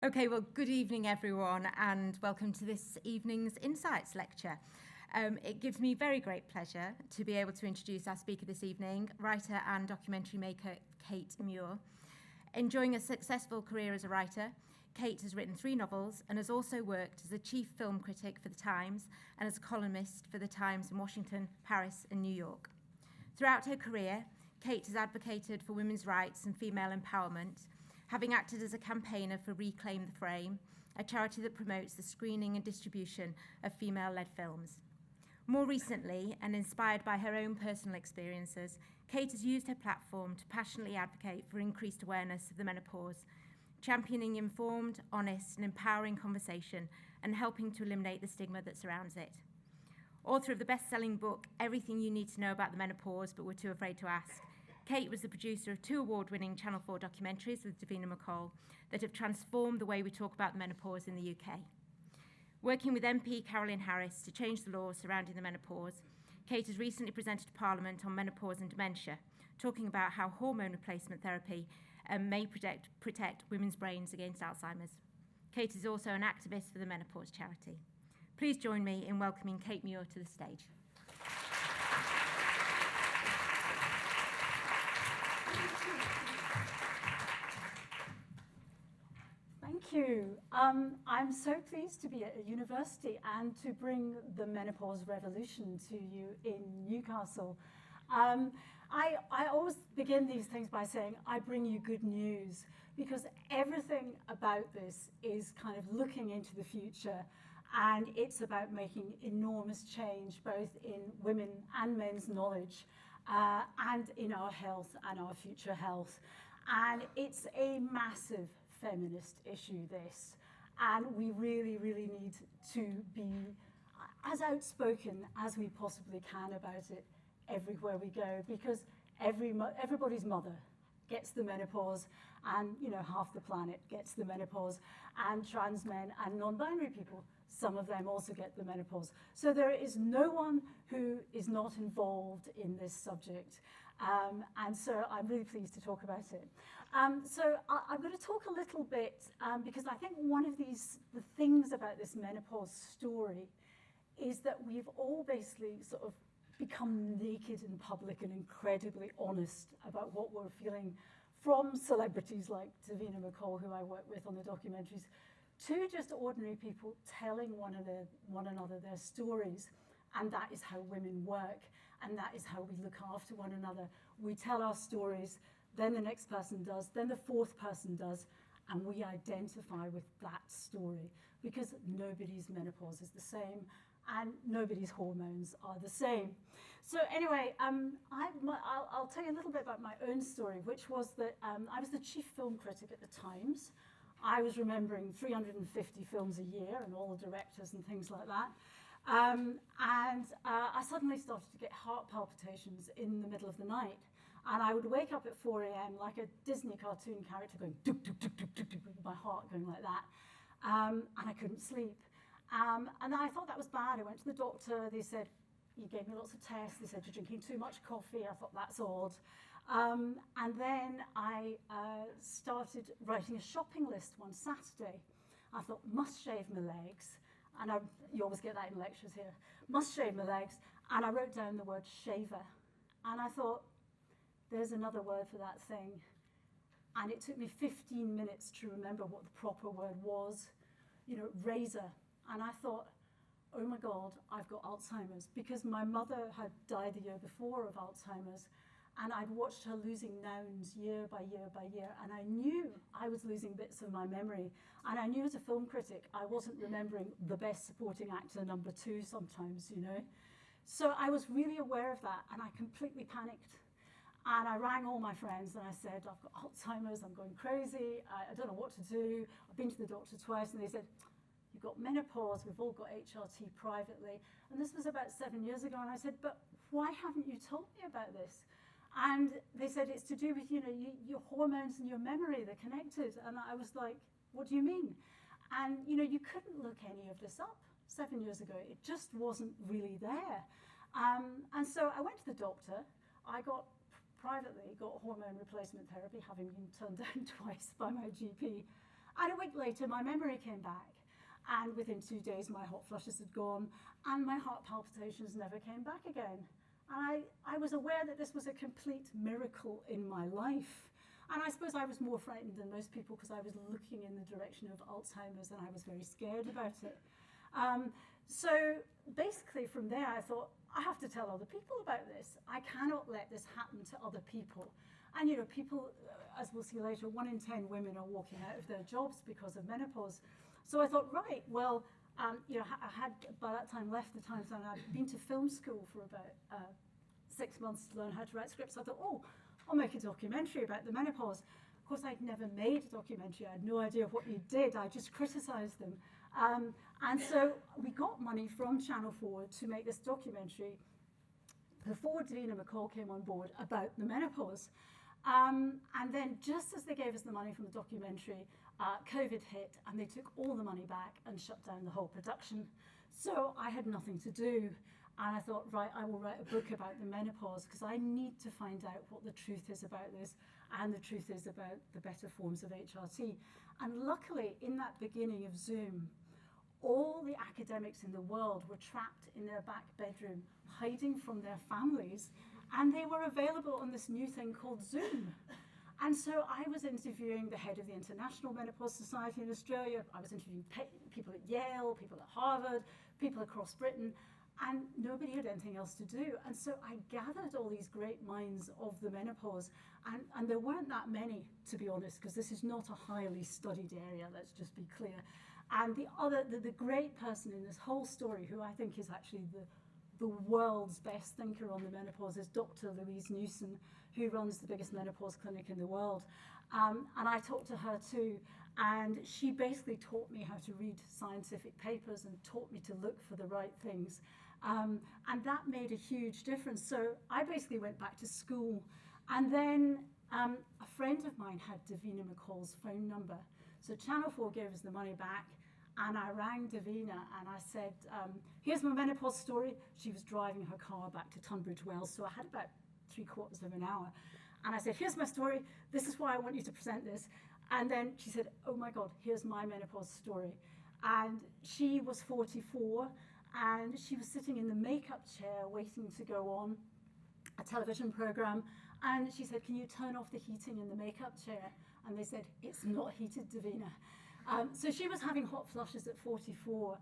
Okay, well, good evening, everyone, and welcome to this evening's Insights lecture. It gives me very great pleasure to be able to introduce our speaker this evening, writer and documentary maker Kate Muir. Enjoying a successful career as a writer, Kate has written 3 novels and has also worked as a chief film critic for The Times and as a columnist for The Times in Washington, Paris, and New York. Throughout her career, Kate has advocated for women's rights and female empowerment, having acted as a campaigner for Reclaim the Frame, a charity that promotes the screening and distribution of female-led films. More recently, and inspired by her own personal experiences, Kate has used her platform to passionately advocate for increased awareness of the menopause, championing informed, honest, and empowering conversation and helping to eliminate the stigma that surrounds it. Author of the best-selling book, Everything You Need to Know About the Menopause But Were Too Afraid to Ask, Kate was the producer of 2 award-winning Channel 4 documentaries with Davina McCall that have transformed the way we talk about the menopause in the UK. Working with MP Caroline Harris to change the laws surrounding the menopause, Kate has recently presented to Parliament on menopause and dementia, talking about how hormone replacement therapy may protect women's brains against Alzheimer's. Kate is also an activist for the Menopause Charity. Please join me in welcoming Kate Muir to the stage. Thank you. I'm so pleased to be at a university and to bring the menopause revolution to you in Newcastle. I always begin these things by saying I bring you good news, because everything about this is kind of looking into the future, and it's about making enormous change both in women and men's knowledge and in our health and our future health. And it's a massive feminist issue, this, and we really need to be as outspoken as we possibly can about it everywhere we go, because everybody's mother gets the menopause, and half the planet gets the menopause, and trans men and non-binary people, some of them also get the menopause. So there is no one who is not involved in this subject. And so I'm really pleased to talk about it. So I'm going to talk a little bit, because I think one of the things about this menopause story is that we've all basically sort of become naked in public and incredibly honest about what we're feeling, from celebrities like Davina McCall, who I work with on the documentaries, to just ordinary people telling one another their stories. And that is how women work, and that is how we look after one another. We tell our stories, then the next person does, then the 4th person does, and we identify with that story, because nobody's menopause is the same, and nobody's hormones are the same. So anyway, I'll tell you a little bit about my own story, which was that I was the chief film critic at the Times. I was remembering 350 films a year and all the directors and things like that. I suddenly started to get heart palpitations in the middle of the night. And I would wake up at 4 a.m. like a Disney cartoon character going, duk, duk, duk, duk, duk, duk, with my heart going like that. And I couldn't sleep. And then I thought that was bad. I went to the doctor. They said, you gave me lots of tests. They said, you're drinking too much coffee. I thought, that's odd. And then I started writing a shopping list one Saturday. I thought, must shave my legs. And you always get that in lectures here. Must shave my legs. And I wrote down the word shaver. And I thought, there's another word for that thing. And it took me 15 minutes to remember what the proper word was. Razor. And I thought, oh my God, I've got Alzheimer's, because my mother had died the year before of Alzheimer's, and I'd watched her losing nouns year by year by year, and I knew I was losing bits of my memory, and I knew as a film critic I wasn't remembering the best supporting actor number 2 sometimes, So I was really aware of that, and I completely panicked. And I rang all my friends and I said, I've got Alzheimer's, I'm going crazy, I don't know what to do. I've been to the doctor twice, and they said, you've got menopause, we've all got HRT privately. And this was about 7 years ago, and I said, but why haven't you told me about this? And they said, it's to do with, your hormones and your memory, they're connected. And I was like, what do you mean? And, you couldn't look any of this up 7 years ago. It just wasn't really there. And so I went to the doctor. I privately got hormone replacement therapy, having been turned down twice by my GP. And a week later, my memory came back. And within 2 days, my hot flushes had gone and my heart palpitations never came back again. And I was aware that this was a complete miracle in my life. And I suppose I was more frightened than most people because I was looking in the direction of Alzheimer's and I was very scared about it. So basically from there, I thought, I have to tell other people about this. I cannot let this happen to other people. And you know, people, as we'll see later, 1 in 10 women are walking out of their jobs because of menopause. So I thought, right, well, you know, I had by that time left the Times and I'd been to film school for about 6 months to learn how to write scripts. I thought, oh, I'll make a documentary about the menopause. Of course, I'd never made a documentary. I had no idea what you did. I just criticized them. And so we got money from Channel 4 to make this documentary before Davina McCall came on board about the menopause. And then just as they gave us the money from the documentary, COVID hit and they took all the money back and shut down the whole production. So I had nothing to do. And I thought, right, I will write a book about the menopause because I need to find out what the truth is about this and the truth is about the better forms of HRT. And luckily, in that beginning of Zoom, all the academics in the world were trapped in their back bedroom, hiding from their families, and they were available on this new thing called Zoom. And so I was interviewing the head of the International Menopause Society in Australia. I was interviewing people at Yale, people at Harvard, people across Britain, and nobody had anything else to do. And so I gathered all these great minds of the menopause, and there weren't that many, to be honest, because this is not a highly studied area, let's just be clear. And the great person in this whole story, who I think is actually the world's best thinker on the menopause, is Dr. Louise Newson, who runs the biggest menopause clinic in the world. And I talked to her too, and she basically taught me how to read scientific papers and taught me to look for the right things. And that made a huge difference. So I basically went back to school, and then a friend of mine had Davina McCall's phone number. So Channel 4 gave us the money back, and I rang Davina and I said, here's my menopause story. She was driving her car back to Tunbridge Wells, so I had about 3/4 of an hour. And I said, here's my story. This is why I want you to present this. And then she said, oh my God, here's my menopause story. And she was 44, and she was sitting in the makeup chair waiting to go on a television program. And she said, can you turn off the heating in the makeup chair? And they said, it's not heated, Davina. So she was having hot flushes at 44,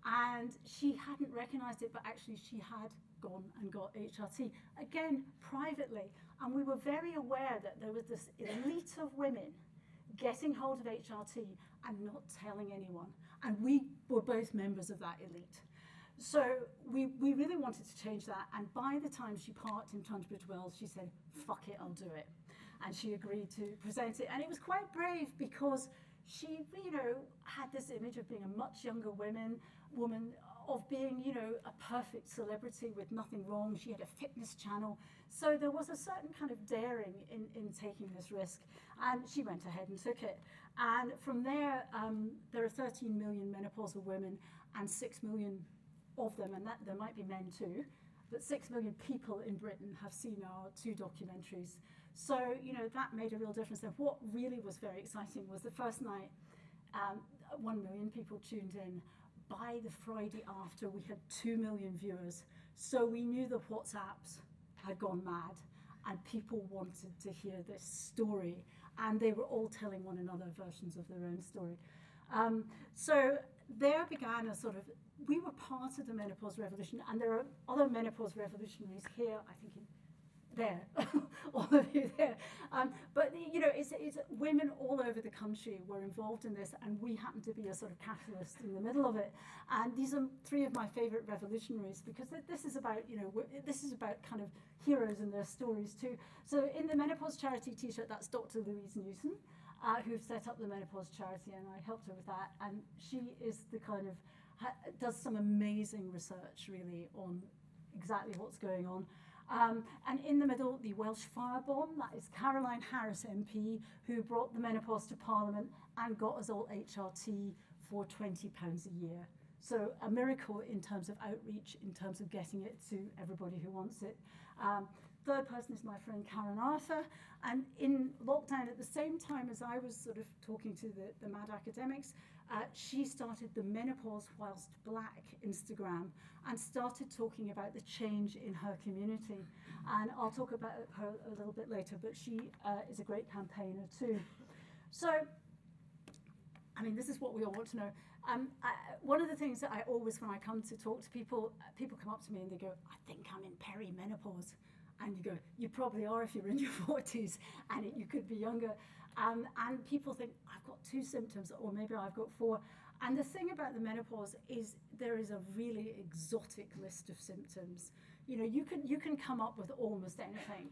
and she hadn't recognized it, but actually she had gone and got HRT, again, privately. And we were very aware that there was this elite of women getting hold of HRT and not telling anyone. And we were both members of that elite. So we really wanted to change that. And by the time she parked in Tunbridge Wells, she said, fuck it, I'll do it. And she agreed to present it. And it was quite brave because she, you know, had this image of being a much younger woman, of being, you know, a perfect celebrity with nothing wrong. She had a fitness channel. So there was a certain kind of daring in taking this risk. And she went ahead and took it. And from there, there are 13 million menopausal women, and 6 million of them, and that there might be men too, but 6 million people in Britain have seen our 2 documentaries. So, you know, that made a real difference. And what really was very exciting was the first night, 1 million people tuned in. By the Friday after, we had 2 million viewers. So we knew the WhatsApps had gone mad, and people wanted to hear this story, and they were all telling one another versions of their own story. So there began a sort of, we were part of the menopause revolution, and there are other menopause revolutionaries here, I think there, all of you there. But you know, it's women all over the country were involved in this, and we happen to be a sort of catalyst in the middle of it. And these are 3 of my favorite revolutionaries, because this is about, you know, this is about kind of heroes and their stories too. So in the Menopause Charity t-shirt, that's Dr. Louise Newson, who set up the Menopause Charity, and I helped her with that. And she is the kind of, does some amazing research really on exactly what's going on. And in the middle, the Welsh firebomb, that is Caroline Harris MP, who brought the menopause to Parliament and got us all HRT for £20 a year. So a miracle in terms of outreach, in terms of getting it to everybody who wants it. third person is my friend Karen Arthur. And in lockdown, at the same time as I was sort of talking to the mad academics, she started the Menopause Whilst Black Instagram and started talking about the change in her community. And I'll talk about her a little bit later, but she is a great campaigner too. So, I mean, this is what we all want to know. One of the things that I always, when I come to talk to people, people come up to me and they go, I think I'm in perimenopause. And you go, you probably are if you're in your 40s, and you could be younger. And people think, I've got 2 symptoms, or maybe I've got 4. And the thing about the menopause is there is a really exotic list of symptoms. You know, you can come up with almost anything.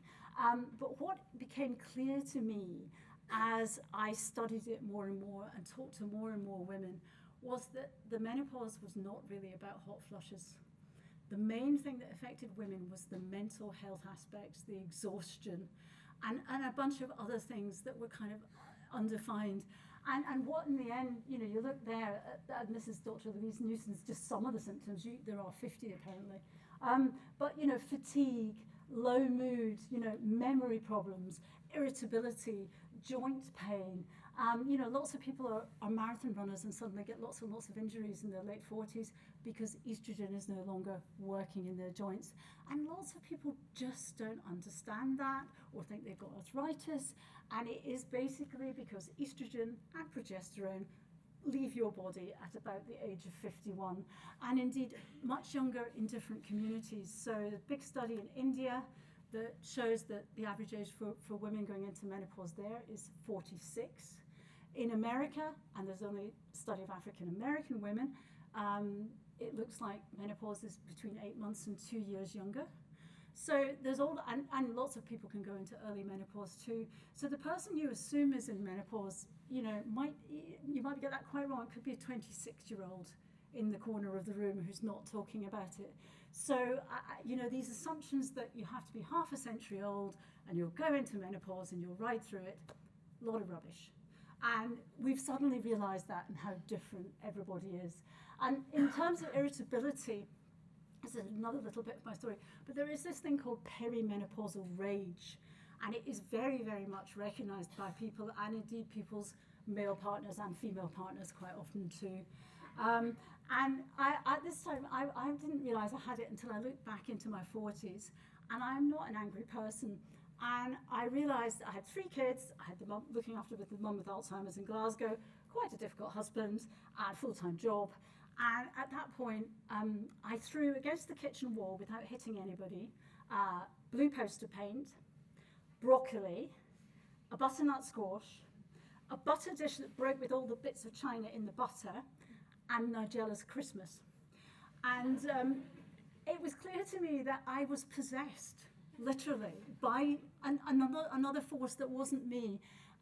But what became clear to me as I studied it more and more and talked to more and more women was that the menopause was not really about hot flushes. The main thing that affected women was the mental health aspects, the exhaustion, and a bunch of other things that were kind of undefined. And what in the end, you know, you look there at Mrs. Dr. Louise Newson's, just some of the symptoms, there are 50 apparently. But, you know, fatigue, low mood, you know, memory problems, irritability, joint pain. You know, lots of people are marathon runners and suddenly get lots and lots of injuries in their late 40s because estrogen is no longer working in their joints. And lots of people just don't understand that or think they've got arthritis. And it is basically because estrogen and progesterone leave your body at about the age of 51, and indeed much younger in different communities. So a big study in India that shows that the average age for women going into menopause there is 46. In America, and there's only a study of African American women, it looks like menopause is between 8 months and 2 years younger. So there's all, and lots of people can go into early menopause too. So the person you assume is in menopause, you know, you might get that quite wrong. It could be a 26-year-old in the corner of the room who's not talking about it. So, you know, these assumptions that you have to be half a century old and you'll go into menopause and you'll ride through it, a lot of rubbish. And we've suddenly realized that and how different everybody is. And in terms of irritability, this is another little bit of my story, but there is this thing called perimenopausal rage. And it is very, very much recognized by people, and indeed people's male partners and female partners quite often too. And at this time, I didn't realize I had it until I looked back into my 40s. And I'm not an angry person. And I realized I had 3 kids. I had the mum looking after the mum with Alzheimer's in Glasgow, quite a difficult husband, and full-time job. And at that point, I threw against the kitchen wall without hitting anybody, blue poster paint, broccoli, a butternut squash, a butter dish that broke with all the bits of china in the butter, and Nigella's Christmas. And it was clear to me that I was possessed, literally, by another force that wasn't me.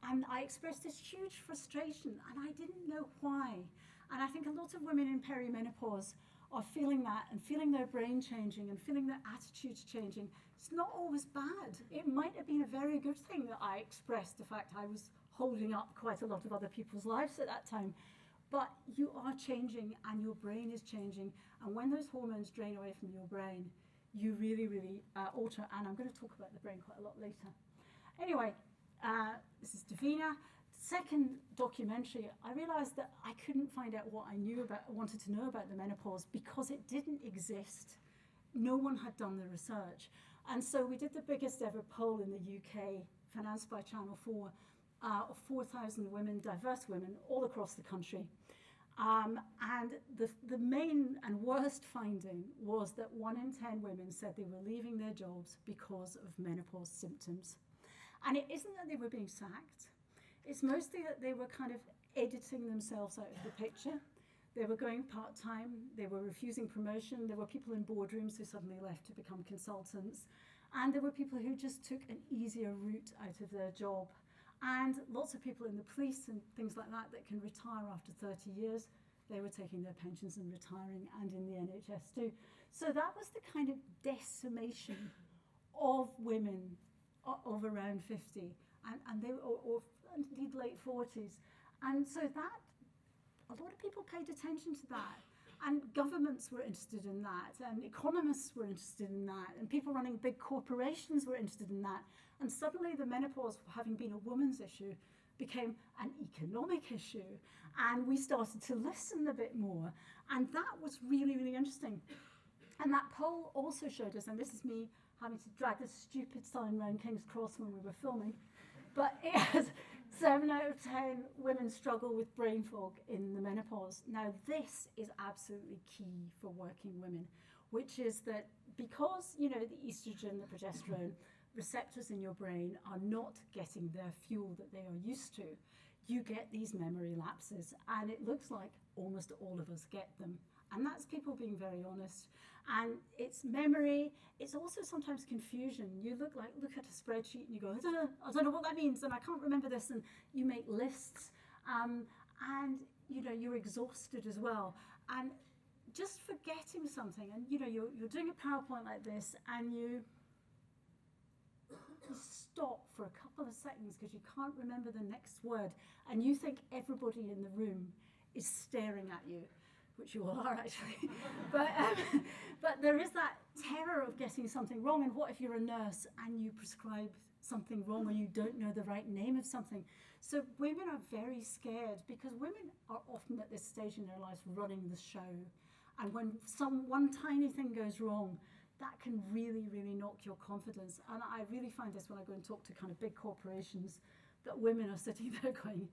And I expressed this huge frustration, and I didn't know why. And I think a lot of women in perimenopause are feeling that and feeling their brain changing and feeling their attitudes changing. It's not always bad. It might have been a very good thing that I expressed the fact I was holding up quite a lot of other people's lives at that time. But you are changing and your brain is changing. And when those hormones drain away from your brain, you really, really alter. And I'm going to talk about the brain quite a lot later. Anyway, this is Davina. Second documentary, I realized that I couldn't find out what I wanted to know about the menopause because it didn't exist. No one had done the research. And so we did the biggest ever poll in the UK, financed by Channel 4, of 4,000 women, diverse women, all across the country. And the main and worst finding was that 1 in 10 women said they were leaving their jobs because of menopause symptoms. And it isn't that they were being sacked. It's mostly that they were kind of editing themselves out of the picture. They were going part-time, they were refusing promotion, there were people in boardrooms who suddenly left to become consultants, and there were people who just took an easier route out of their job. And lots of people in the police and things like that can retire after 30 years. They were taking their pensions and retiring, and in the NHS too. So that was the kind of decimation of women of around 50, and they were, or indeed late 40s. And so that, a lot of people paid attention to that. And governments were interested in that, and economists were interested in that, and people running big corporations were interested in that. And suddenly the menopause, having been a woman's issue, became an economic issue. And we started to listen a bit more. And that was really, really interesting. And that poll also showed us, and this is me having to drag this stupid sign around King's Cross when we were filming, but it has 7 out of 10 women struggle with brain fog in the menopause. Now, this is absolutely key for working women, which is that because, you know, the estrogen, the progesterone receptors in your brain are not getting their fuel that they are used to, you get these memory lapses. And it looks like almost all of us get them. And that's people being very honest. And it's memory. It's also sometimes confusion. You look at a spreadsheet and you go, I don't know what that means, and I can't remember this. And you make lists, and you know, you're exhausted as well. And just forgetting something, and you know, you're doing a PowerPoint like this, and you stop for a couple of seconds because you can't remember the next word, and you think everybody in the room is staring at you, which you all are actually. But there is that terror of getting something wrong. And what if you're a nurse and you prescribe something wrong, or you don't know the right name of something? So women are very scared, because women are often at this stage in their lives running the show. And when one tiny thing goes wrong, that can really, really knock your confidence. And I really find this when I go and talk to kind of big corporations, that women are sitting there going,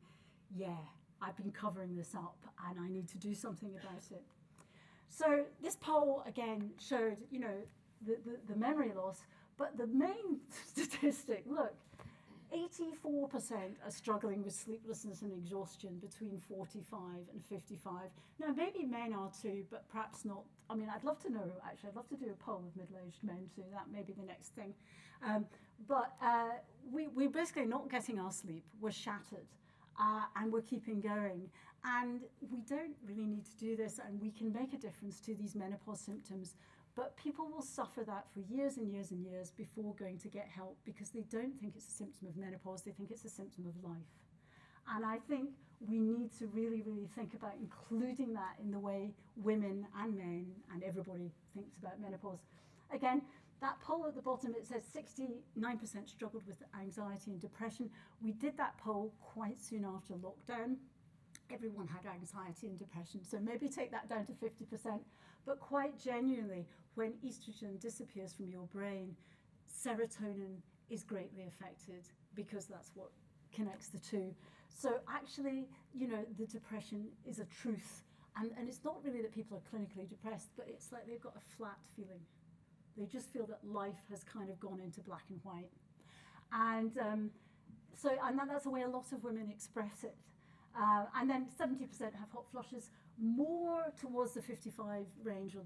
yeah, I've been covering this up and I need to do something about it. So this poll again showed, you know, the memory loss, but the main statistic, look, 84% are struggling with sleeplessness and exhaustion between 45 and 55. Now, maybe men are too, but perhaps not. I mean, I'd love to know, actually. I'd love to do a poll of middle-aged men too. That may be the next thing. But we're basically not getting our sleep. We're shattered. And we're keeping going. And we don't really need to do this, and we can make a difference to these menopause symptoms. But people will suffer that for years and years and years before going to get help, because they don't think it's a symptom of menopause, they think it's a symptom of life. And I think we need to really, really think about including that in the way women and men and everybody thinks about menopause. Again, that poll at the bottom, it says 69% struggled with anxiety and depression. We did that poll quite soon after lockdown. Everyone had anxiety and depression, so maybe take that down to 50%. But quite genuinely, when estrogen disappears from your brain, serotonin is greatly affected, because that's what connects the two. So actually, you know, the depression is a truth. And it's not really that people are clinically depressed, but it's like they've got a flat feeling. They just feel that life has kind of gone into black and white. And that's the way a lot of women express it. And then 70% have hot flushes, more towards the 55 range, or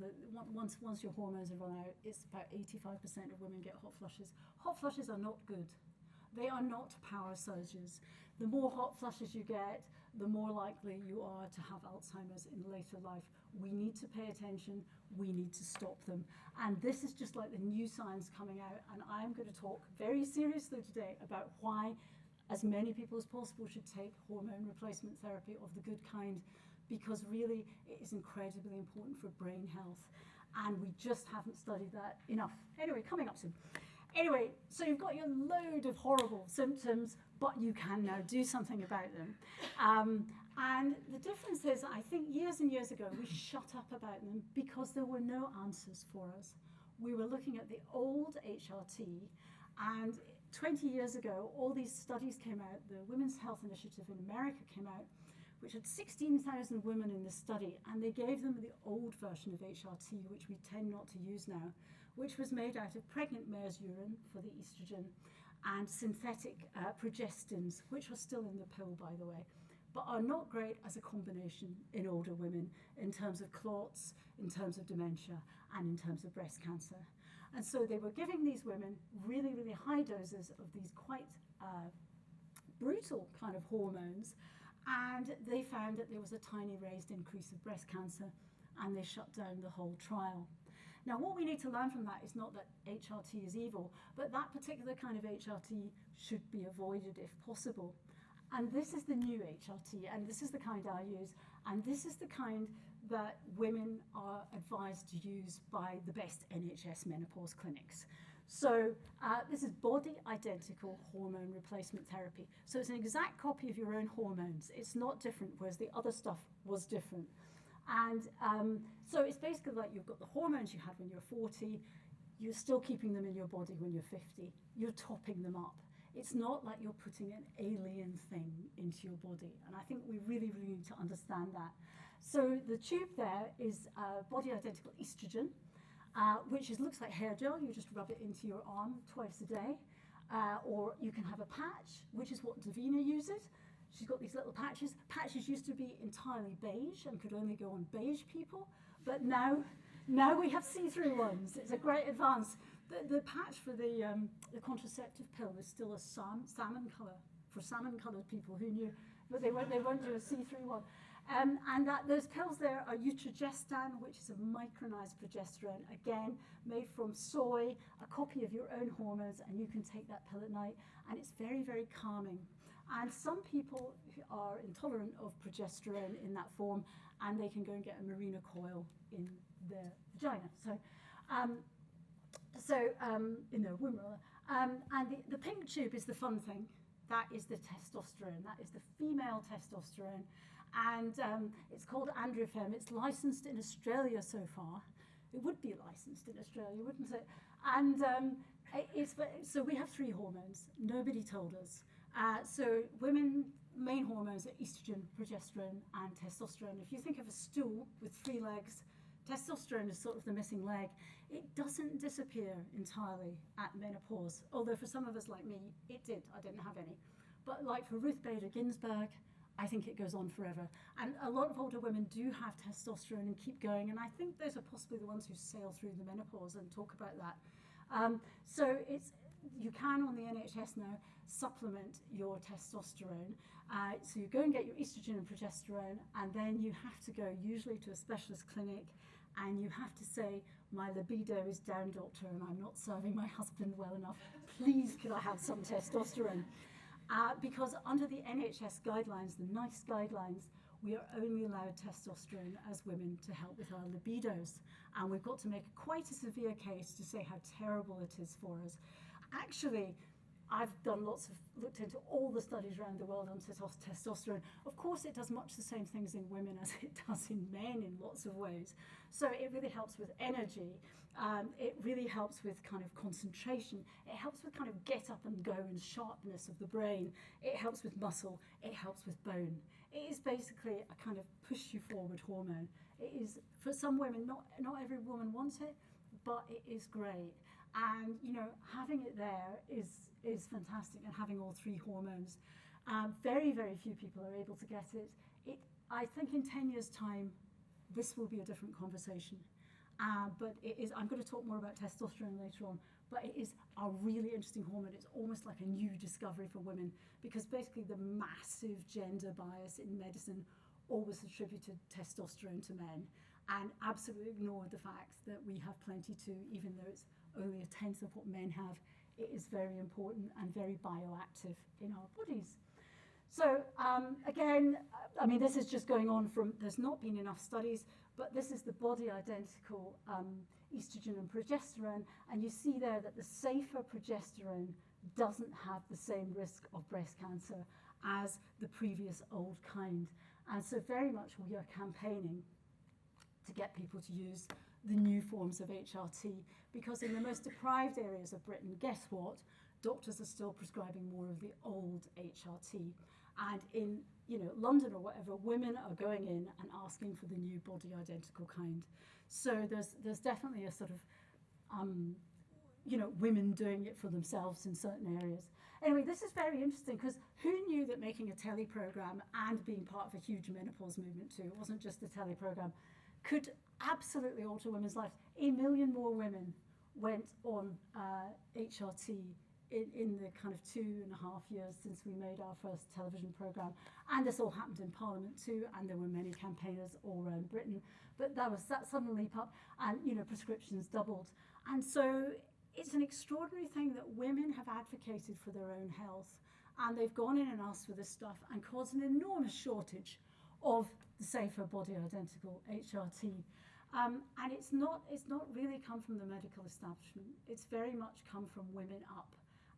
once your hormones have run out, it's about 85% of women get hot flushes. Hot flushes are not good. They are not power surges. The more hot flushes you get, the more likely you are to have Alzheimer's in later life. We need to pay attention. We need to stop them. And this is just like the new science coming out. And I'm going to talk very seriously today about why as many people as possible should take hormone replacement therapy of the good kind, because really it is incredibly important for brain health. And we just haven't studied that enough. Anyway, coming up soon. Anyway, so you've got your load of horrible symptoms, but you can now do something about them. And the difference is, I think years and years ago, we shut up about them because there were no answers for us. We were looking at the old HRT, and 20 years ago, all these studies came out. The Women's Health Initiative in America came out, which had 16,000 women in the study, and they gave them the old version of HRT, which we tend not to use now, which was made out of pregnant mare's urine for the estrogen and synthetic progestins, which are still in the pill, by the way, but are not great as a combination in older women in terms of clots, in terms of dementia, and in terms of breast cancer. And so they were giving these women really, really high doses of these quite brutal kind of hormones, and they found that there was a tiny raised increase of breast cancer, and they shut down the whole trial. Now, what we need to learn from that is not that HRT is evil, but that particular kind of HRT should be avoided if possible. And this is the new HRT, and this is the kind I use, and this is the kind that women are advised to use by the best NHS menopause clinics. So this is body-identical hormone replacement therapy. So it's an exact copy of your own hormones. It's not different, whereas the other stuff was different. And so it's basically like you've got the hormones you had when you're 40, you're still keeping them in your body when you're 50. You're topping them up. It's not like you're putting an alien thing into your body. And I think we really, really need to understand that. So the tube there is body-identical estrogen, which looks like hair gel. You just rub it into your arm twice a day. Or you can have a patch, which is what Davina uses. She's got these little patches. Patches used to be entirely beige and could only go on beige people. But now we have see-through ones. It's a great advance. The patch for the contraceptive pill is still a salmon colour for salmon-coloured people who knew, but they won't do a see-through one. And those pills there are Utrogestan, which is a micronized progesterone, again made from soy, a copy of your own hormones, and you can take that pill at night, and it's very, very calming. And some people are intolerant of progesterone in that form, and they can go and get a Mirena coil in their vagina. In their womb rather. And the pink tube is the fun thing. That is the testosterone. That is the female testosterone. And it's called Androfem. It's licensed in Australia so far. It would be licensed in Australia, wouldn't it? And so we have 3 hormones. Nobody told us. So women, main hormones are estrogen, progesterone, and testosterone. If you think of a stool with 3 legs, testosterone is sort of the missing leg. It doesn't disappear entirely at menopause, although for some of us like me, it did. I didn't have any. But like for Ruth Bader Ginsburg, I think it goes on forever. And a lot of older women do have testosterone and keep going, and I think those are possibly the ones who sail through the menopause and talk about that. So you can, on the NHS now, supplement your testosterone. So you go and get your estrogen and progesterone, and then you have to go usually to a specialist clinic, and you have to say, my libido is down, doctor, and I'm not serving my husband well enough. Please, could I have some testosterone? Because under the NHS guidelines, the NICE guidelines, we are only allowed testosterone as women to help with our libidos. And we've got to make quite a severe case to say how terrible it is for us. Actually, I've done looked into all the studies around the world on testosterone. Of course, it does much the same things in women as it does in men in lots of ways. So it really helps with energy. It really helps with kind of concentration. It helps with kind of get up and go and sharpness of the brain. It helps with muscle. It helps with bone. It is basically a kind of push you forward hormone. It is, for some women, not every woman wants it, but it is great. And, having it there is fantastic, and having all 3 hormones. Very, very few people are able to get it. I think in 10 years' time, this will be a different conversation. But it is, I'm going to talk more about testosterone later on, but it is a really interesting hormone. It's almost like a new discovery for women, because basically the massive gender bias in medicine always attributed testosterone to men and absolutely ignored the fact that we have plenty too, even though it's only a tenth of what men have. It is very important and very bioactive in our bodies. So again, this is just going on from, there's not been enough studies, but this is the body identical estrogen and progesterone, and you see there that the safer progesterone doesn't have the same risk of breast cancer as the previous old kind. And so very much we are campaigning to get people to use the new forms of HRT, because in the most deprived areas of Britain, guess what? Doctors are still prescribing more of the old HRT. And in London or whatever, women are going in and asking for the new body identical kind. So there's definitely a sort of, women doing it for themselves in certain areas. Anyway, this is very interesting, because who knew that making a telly programme and being part of a huge menopause movement too, it wasn't just a telly programme, could absolutely alter women's lives. 1 million more women went on HRT in the kind of 2.5 years since we made our first television programme. And this all happened in Parliament too, and there were many campaigners all around Britain. But that sudden leap up, and prescriptions doubled. And so it's an extraordinary thing that women have advocated for their own health, and they've gone in and asked for this stuff and caused an enormous shortage of the safer body identical HRT. And it's not really come from the medical establishment. It's very much come from women up.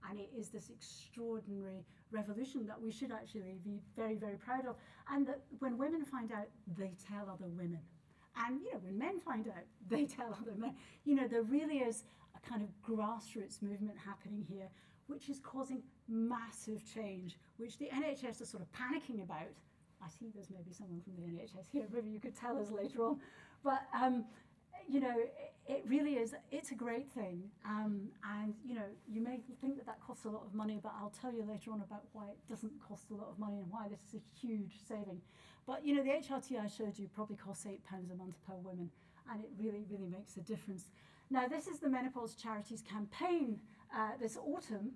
And it is this extraordinary revolution that we should actually be very, very proud of. And that when women find out, they tell other women. And, when men find out, they tell other men. There really is a kind of grassroots movement happening here, which is causing massive change, which the NHS is sort of panicking about. I see there's maybe someone from the NHS here. Maybe you could tell us later on. But, it really is, it's a great thing. And, you may think that costs a lot of money, but I'll tell you later on about why it doesn't cost a lot of money and why this is a huge saving. But, the HRT I showed you probably costs £8 a month per woman, and it really, really makes a difference. Now, this is the Menopause Charity's campaign this autumn,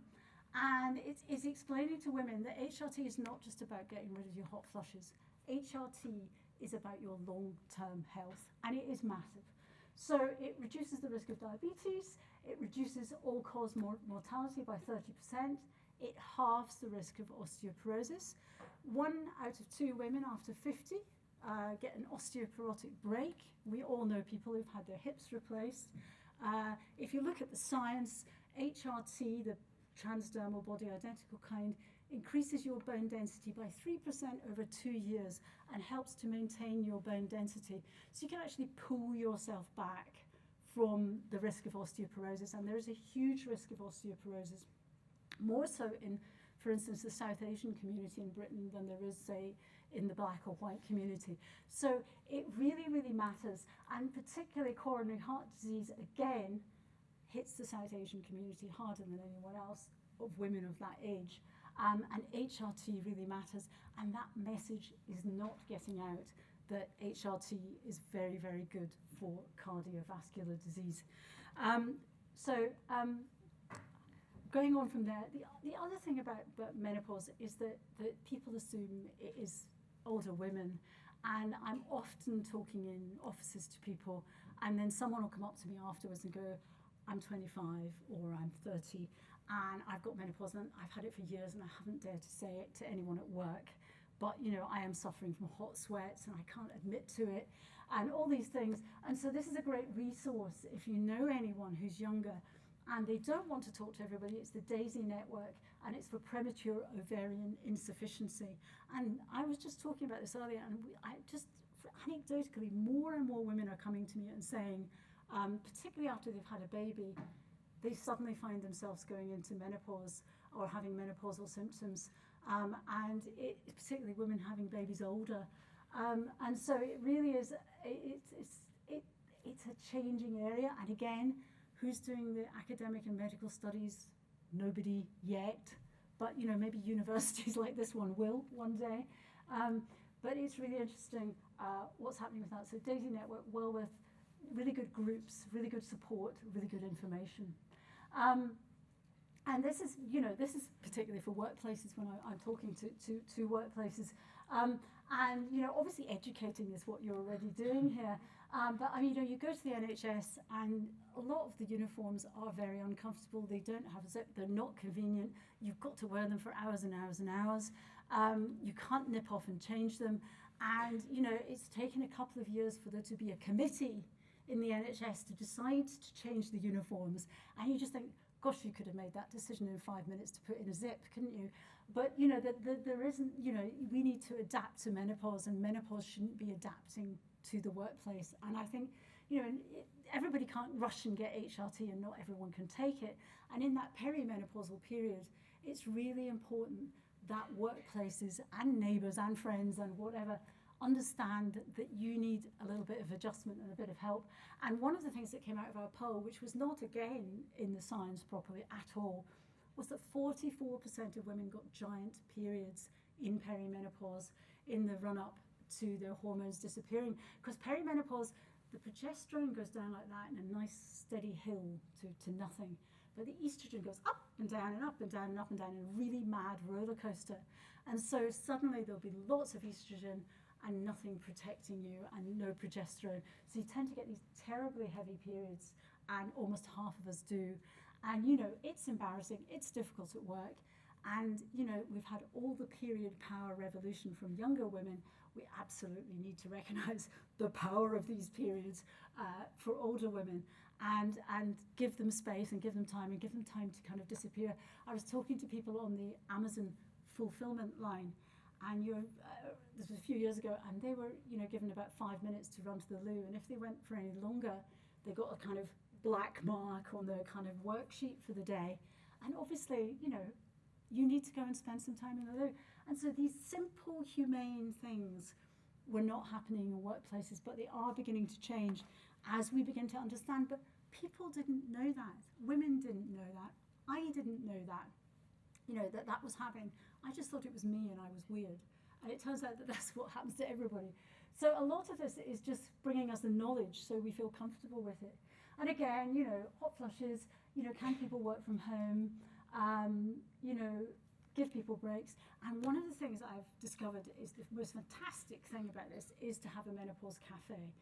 and it's explaining to women that HRT is not just about getting rid of your hot flushes. HRT is about your long-term health, and it is massive. So it reduces the risk of diabetes, it reduces all-cause mortality by 30%, it halves the risk of osteoporosis. 1 out of 2 women after 50 get an osteoporotic break. We all know people who've had their hips replaced. If you look at the science, HRT, the transdermal body identical kind, increases your bone density by 3% over 2 years and helps to maintain your bone density. So you can actually pull yourself back from the risk of osteoporosis, and there is a huge risk of osteoporosis, more so in, for instance, the South Asian community in Britain than there is, say, in the black or white community. So it really, really matters, and particularly coronary heart disease, again, hits the South Asian community harder than anyone else of women of that age. And HRT really matters, and that message is not getting out, that HRT is very, very good for cardiovascular disease. Going on from there, the other thing about menopause is that people assume it is older women, and I'm often talking in offices to people, and then someone will come up to me afterwards and go, I'm 25 or I'm 30 and I've got menopause and I've had it for years and I haven't dared to say it to anyone at work, but I am suffering from hot sweats and I can't admit to it and all these things. And so this is a great resource if you know anyone who's younger and they don't want to talk to everybody. It's the DAISY network, and it's for premature ovarian insufficiency. And I was just talking about this earlier, and anecdotally, more and more women are coming to me and saying, particularly after they've had a baby, they suddenly find themselves going into menopause or having menopausal symptoms, and particularly women having babies older. And so it really is, it's a changing area. And again, who's doing the academic and medical studies? Nobody yet, but maybe universities like this one will one day. But it's really interesting what's happening with that. So DAISY Network, well worth, really good groups, really good support, really good information. And this is particularly for workplaces when I'm talking to workplaces. And obviously educating is what you're already doing here. But you go to the NHS and a lot of the uniforms are very uncomfortable. They don't have a zip, they're not convenient. You've got to wear them for hours and hours and hours. You can't nip off and change them. And, it's taken a couple of years for there to be a committee in the NHS to decide to change the uniforms. And you just think, gosh, you could have made that decision in 5 minutes to put in a zip, couldn't you? But, there isn't, we need to adapt to menopause, and menopause shouldn't be adapting to the workplace. And I think, everybody can't rush and get HRT, and not everyone can take it. And in that perimenopausal period, it's really important that workplaces and neighbours and friends and whatever understand that you need a little bit of adjustment and a bit of help. And one of the things that came out of our poll, which was not again in the science properly at all, was that 44% of women got giant periods in perimenopause in the run-up to their hormones disappearing. Because perimenopause, the progesterone goes down like that in a nice steady hill to nothing. But the estrogen goes up and down and up and down and up and down in a really mad roller coaster. And so suddenly there'll be lots of estrogen and nothing protecting you and no progesterone. So you tend to get these terribly heavy periods, and almost half of us do. And it's embarrassing, it's difficult at work. And, you know, we've had all the period power revolution from younger women. We absolutely need to recognize the power of these periods for older women, and give them space and give them time to kind of disappear. I was talking to people on the Amazon fulfillment line, and this was a few years ago, and they were, you know, given about 5 minutes to run to the loo, and if they went for any longer, they got a kind of black mark on their kind of worksheet for the day. And obviously, you know, you need to go and spend some time in the loo. And so these simple, humane things were not happening in workplaces, but they are beginning to change as we begin to understand. But people didn't know that. Women didn't know that. I didn't know that, you know, that was happening. I just thought it was me and I was weird. And it turns out that that's what happens to everybody. So a lot of this is just bringing us the knowledge so we feel comfortable with it. And again, you know, hot flushes, you know, can people work from home? You know, give people breaks. And one of the things I've discovered is the most fantastic thing about this is to have a menopause cafe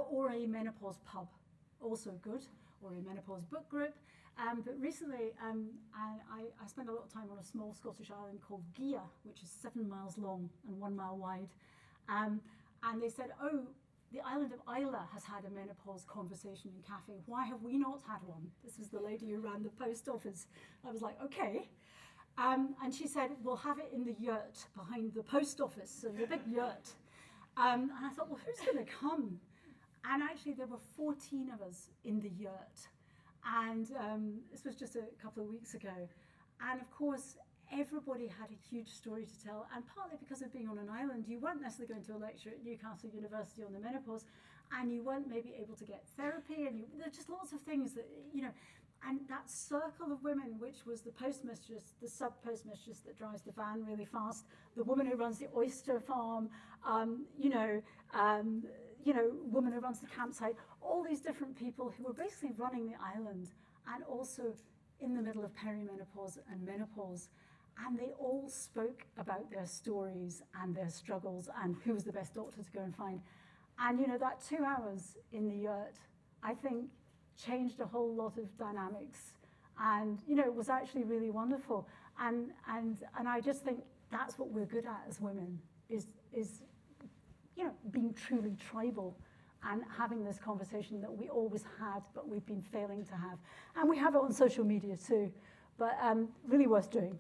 or a menopause pub, also good, or a menopause book group. But recently, I spent a lot of time on a small Scottish island called Gia, which is 7 miles long and 1 mile wide. And they said, oh, the island of Isla has had a menopause conversation in cafe. Why have we not had one? This was the lady who ran the post office. I was like, okay. And she said, we'll have it in the yurt behind the post office, so the big yurt. And I thought, well, who's going to come? And actually, there were 14 of us in the yurt. And this was just a couple of weeks ago. And of course, everybody had a huge story to tell, and partly because of being on an island, you weren't necessarily going to a lecture at Newcastle University on the menopause, and you weren't maybe able to get therapy, and there's just lots of things that, you know, and that circle of women, which was the postmistress, the sub-postmistress that drives the van really fast, the woman who runs the oyster farm, woman who runs the campsite, all these different people who were basically running the island, and also in the middle of perimenopause and menopause. And they all spoke about their stories and their struggles and who was the best doctor to go and find. And, you know, that 2 hours in the yurt, I think, changed a whole lot of dynamics. And, you know, it was actually really wonderful. And I just think that's what we're good at as women, is you know, being truly tribal and having this conversation that we always had, but we've been failing to have. And we have it on social media too, but really worth doing.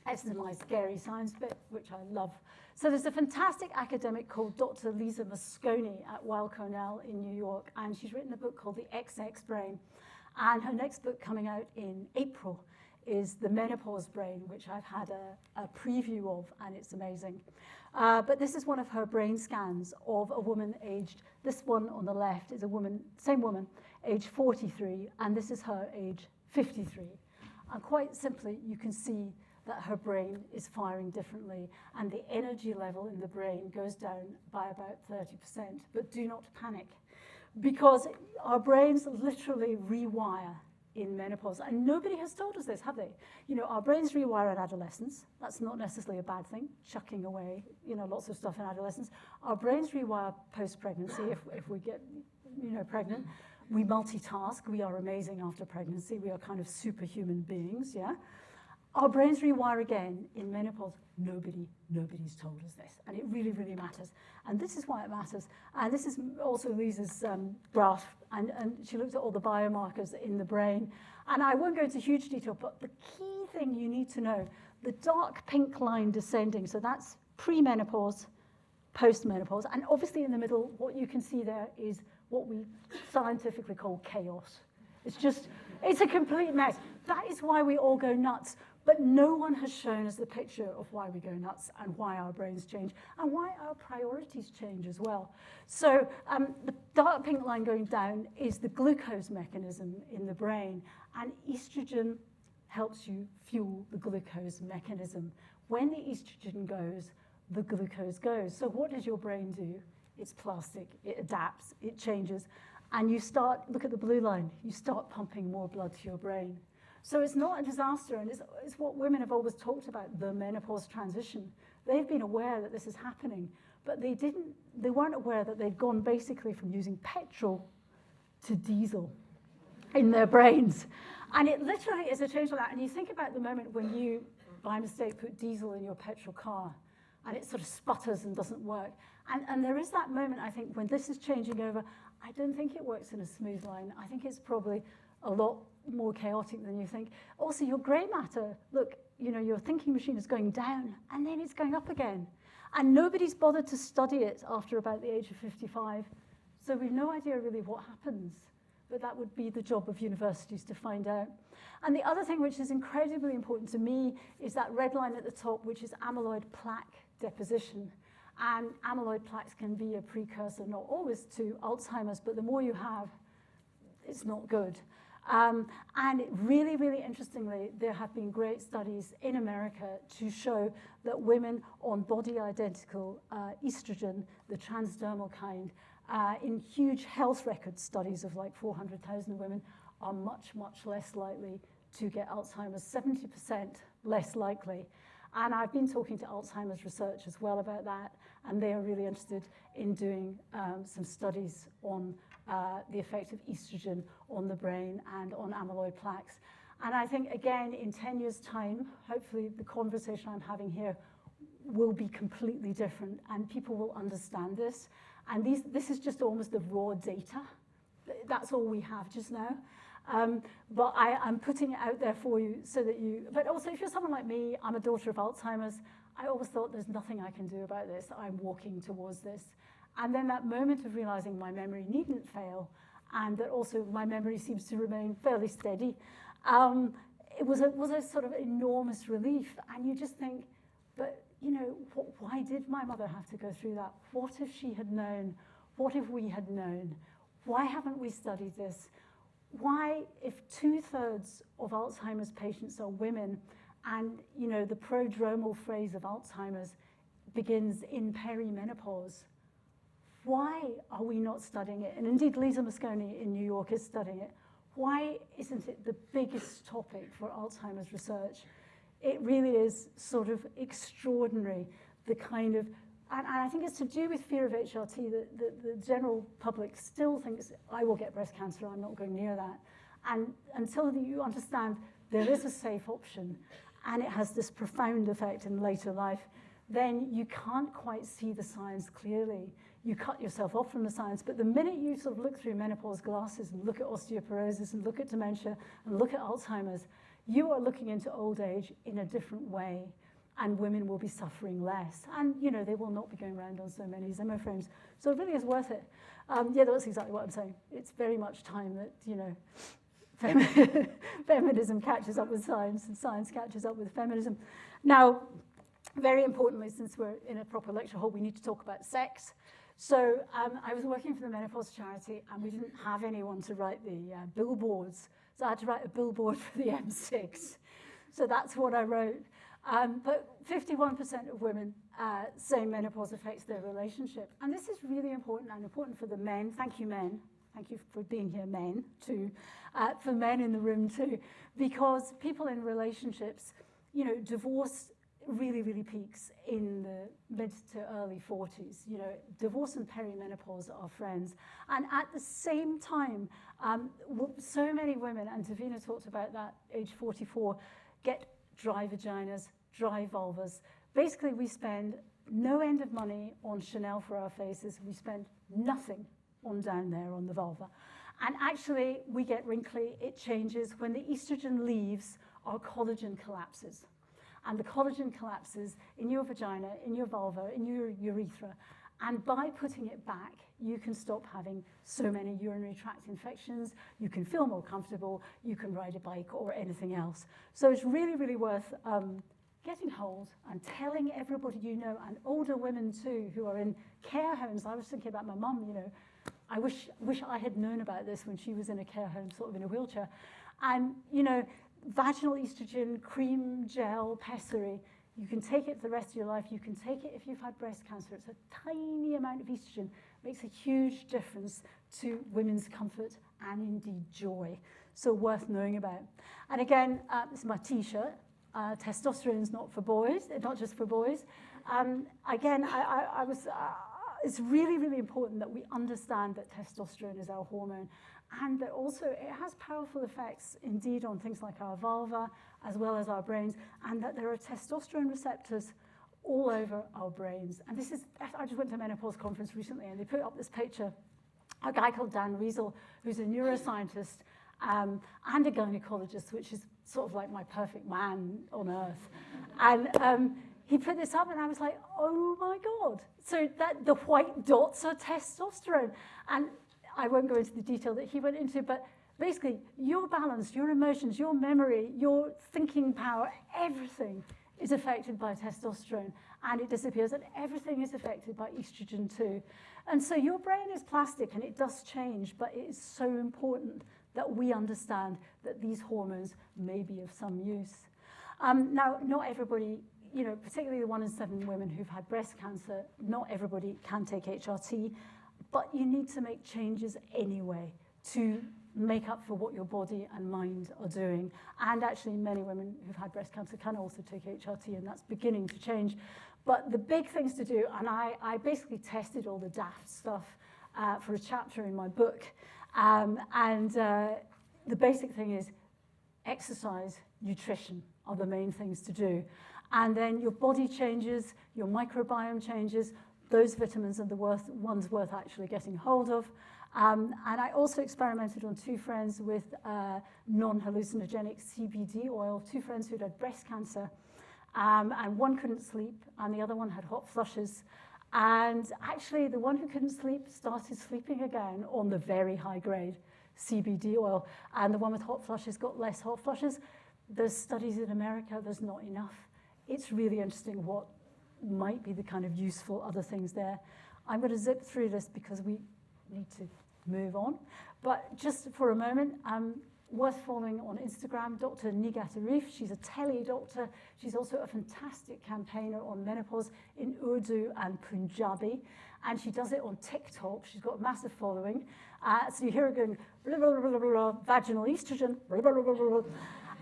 This is my scary science bit, which I love. So there's a fantastic academic called Dr. Lisa Mosconi at Weill Cornell in New York, and she's written a book called The XX Brain. And her next book coming out in April is The Menopause Brain, which I've had a preview of, and it's amazing. But this is one of her brain scans of a woman aged, this one on the left is a woman, same woman, age 43, and this is her age 53. And quite simply, you can see that her brain is firing differently, and the energy level in the brain goes down by about 30%. But do not panic, because our brains literally rewire in menopause. And nobody has told us this, have they? You know, our brains rewire in adolescence. That's not necessarily a bad thing, chucking away, you know, lots of stuff in adolescence. Our brains rewire post-pregnancy if we get, you know, pregnant. We multitask. We are amazing after pregnancy. We are kind of superhuman beings, yeah? Our brains rewire again in menopause. Nobody's told us this, and it really, really matters. And this is why it matters. And this is also Lisa's graph, and she looked at all the biomarkers in the brain. And I won't go into huge detail, but the key thing you need to know, the dark pink line descending, so that's pre-menopause, post-menopause, and obviously in the middle, what you can see there is what we scientifically call chaos. It's a complete mess. That is why we all go nuts. But no one has shown us the picture of why we go nuts and why our brains change and why our priorities change as well. So the dark pink line going down is the glucose mechanism in the brain, and estrogen helps you fuel the glucose mechanism. When the estrogen goes, the glucose goes. So what does your brain do? It's plastic, it adapts, it changes, and you start, look at the blue line, you start pumping more blood to your brain. So it's not a disaster, and it's what women have always talked about, the menopause transition. They've been aware that this is happening, but they weren't aware that they'd gone basically from using petrol to diesel in their brains. And it literally is a change like that. And you think about the moment when you by mistake, put diesel in your petrol car, and it sort of sputters and doesn't work. And there is that moment, I think, when this is changing over. I don't think it works in a smooth line. I think it's probably a lot more chaotic than you think. Also, your grey matter, look, your thinking machine is going down, and then it's going up again. And nobody's bothered to study it after about the age of 55. So we've no idea really what happens. But that would be the job of universities to find out. And the other thing which is incredibly important to me is that red line at the top, which is amyloid plaque deposition. And amyloid plaques can be a precursor, not always to Alzheimer's, but the more you have, it's not good. And really, really interestingly, there have been great studies in America to show that women on body-identical estrogen, the transdermal kind, in huge health record studies of like 400,000 women, are much, much less likely to get Alzheimer's, 70% less likely. And I've been talking to Alzheimer's research as well about that, and they are really interested in doing some studies on the effect of estrogen on the brain and on amyloid plaques. And I think, again, in 10 years' time, hopefully the conversation I'm having here will be completely different, and people will understand this. And this is just almost the raw data. That's all we have just now. But I'm putting it out there for you so that you, but also if you're someone like me, I'm a daughter of Alzheimer's, I always thought there's nothing I can do about this, I'm walking towards this. And then that moment of realizing my memory needn't fail, and that also my memory seems to remain fairly steady, it was a sort of enormous relief. And you just think, but why did my mother have to go through that? What if she had known? What if we had known? Why haven't we studied this? Why, if 2/3 of Alzheimer's patients are women, and the prodromal phase of Alzheimer's begins in perimenopause, why are we not studying it? And indeed, Lisa Mosconi in New York is studying it. Why isn't it the biggest topic for Alzheimer's research? It really is sort of extraordinary, the kind of, and I think it's to do with fear of HRT, that the general public still thinks, I will get breast cancer, I'm not going near that. And until you understand there is a safe option, and it has this profound effect in later life, then you can't quite see the science clearly. You cut yourself off from the science, but the minute you sort of look through menopause glasses and look at osteoporosis and look at dementia and look at Alzheimer's, you are looking into old age in a different way, and women will be suffering less. And, they will not be going around on so many Zimmer frames. So it really is worth it. Yeah, that's exactly what I'm saying. It's very much time that, feminism catches up with science and science catches up with feminism. Now, very importantly, since we're in a proper lecture hall, we need to talk about sex. So I was working for the Menopause Charity, and we didn't have anyone to write the billboards. So I had to write a billboard for the M6. So that's what I wrote. But 51% of women say menopause affects their relationship. And this is really important, and important for the men. Thank you, men. Thank you for being here, men, too. For men in the room, too. Because people in relationships, divorce really, really peaks in the mid to early 40s. Divorce and perimenopause are friends. And at the same time, so many women, and Davina talked about that, age 44, get dry vaginas, dry vulvas. Basically, we spend no end of money on Chanel for our faces. We spend nothing on down there on the vulva. And actually, we get wrinkly. It changes. When the estrogen leaves, our collagen collapses. And the collagen collapses in your vagina, in your vulva, in your urethra. And by putting it back, you can stop having so many urinary tract infections. You can feel more comfortable. You can ride a bike or anything else. So it's really, really worth getting hold and telling everybody you know, and older women too, who are in care homes. I was thinking about my mum, I wish I had known about this when she was in a care home, sort of in a wheelchair. And, vaginal estrogen, cream, gel, pessary, you can take it for the rest of your life. You can take it if you've had breast cancer. It's a tiny amount of estrogen. Makes a huge difference to women's comfort and indeed joy. So worth knowing about. And again, this is my T-shirt. Testosterone is not for boys, not just for boys. Again, I was, it's really, really important that we understand that testosterone is our hormone, and that also it has powerful effects indeed on things like our vulva as well as our brains, and that there are testosterone receptors all over our brains. And this is, I just went to a menopause conference recently, and they put up this picture, a guy called Dan Riesel, who's a neuroscientist and a gynecologist, which is sort of like my perfect man on earth. And he put this up, and I was like, oh my God. So that the white dots are testosterone. And I won't go into the detail that he went into, but basically your balance, your emotions, your memory, your thinking power, everything is affected by testosterone, and it disappears, and everything is affected by estrogen too. And so your brain is plastic, and it does change, but it is so important that we understand that these hormones may be of some use. Now, not everybody, you know, particularly the 1 in 7 women who've had breast cancer, not everybody can take HRT, but you need to make changes anyway to make up for what your body and mind are doing. And actually, many women who've had breast cancer can also take HRT, and that's beginning to change. But the big things to do, and I basically tested all the daft stuff for a chapter in my book. The basic thing is exercise, nutrition are the main things to do. And then your body changes, your microbiome changes, those vitamins are the ones worth actually getting hold of. And I also experimented on 2 friends with non-hallucinogenic CBD oil, 2 friends who'd had breast cancer, and one couldn't sleep, and the other one had hot flushes. And actually, the one who couldn't sleep started sleeping again on the very high-grade CBD oil, and the one with hot flushes got less hot flushes. There's studies in America, there's not enough. It's really interesting what might be the kind of useful other things there. I'm going to zip through this because we need to move on. But just for a moment, worth following on Instagram, Dr. Nigat Arif. She's a tele-doctor. She's also a fantastic campaigner on menopause in Urdu and Punjabi. And she does it on TikTok. She's got a massive following. So you hear her going, blah, blah, blah, blah, blah, vaginal estrogen, blah, blah, blah, blah, blah.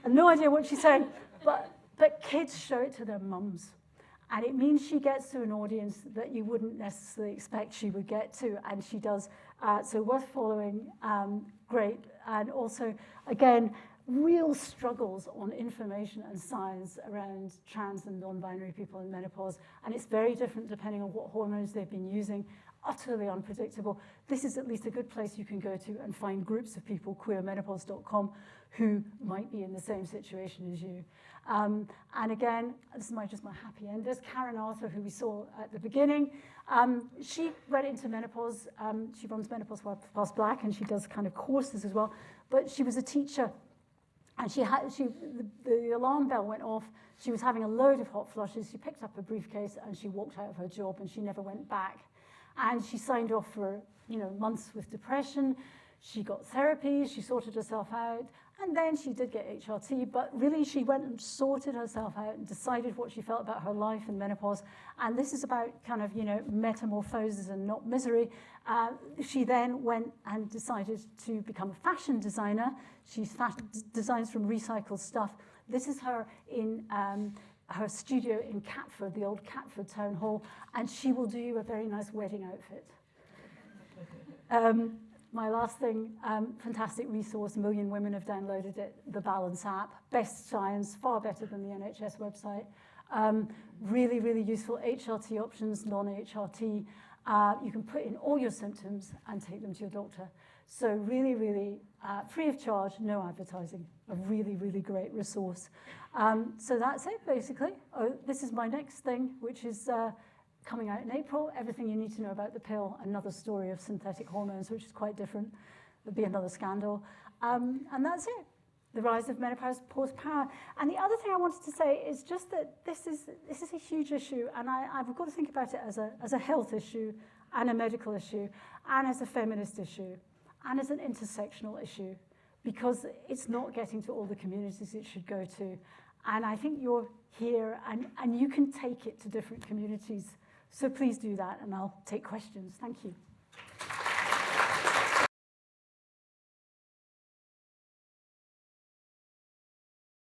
And no idea what she's saying. But kids show it to their mums. And it means she gets to an audience that you wouldn't necessarily expect she would get to, and she does. So worth following, great. And also, again, real struggles on information and science around trans and non-binary people in menopause. And it's very different depending on what hormones they've been using. Utterly unpredictable. This is at least a good place you can go to and find groups of people, queermenopause.com, who might be in the same situation as you. And again, this is just my happy enders. Karen Arthur, who we saw at the beginning, she went into menopause. She runs Menopause Past Black, and she does kind of courses as well. But she was a teacher, and the alarm bell went off. She was having a load of hot flushes. She picked up her briefcase, and she walked out of her job, and she never went back. And she signed off for, months with depression. She got therapy. She sorted herself out. And then she did get HRT, but really she went and sorted herself out and decided what she felt about her life in menopause. And this is about kind of, metamorphosis and not misery. She then went and decided to become a fashion designer. She designs from recycled stuff. This is her in her studio in Catford, the old Catford Town Hall, and she will do you a very nice wedding outfit. My last thing, fantastic resource, 1 million women have downloaded it, the Balance app. Best science, far better than the NHS website. Really, really useful HRT options, non-HRT. You can put in all your symptoms and take them to your doctor. So really, really free of charge, no advertising. A really, really great resource. So that's it, basically. This is my next thing, which is coming out in April, Everything You Need to Know About the Pill, another story of synthetic hormones, which is quite different. There'll be another scandal. And that's it. The rise of menopause post-power. And the other thing I wanted to say is just that this is a huge issue, and I've got to think about it as a health issue, and a medical issue, and as a feminist issue, and as an intersectional issue, because it's not getting to all the communities it should go to. And I think you're here, and you can take it to different communities. So please do that, and I'll take questions. Thank you.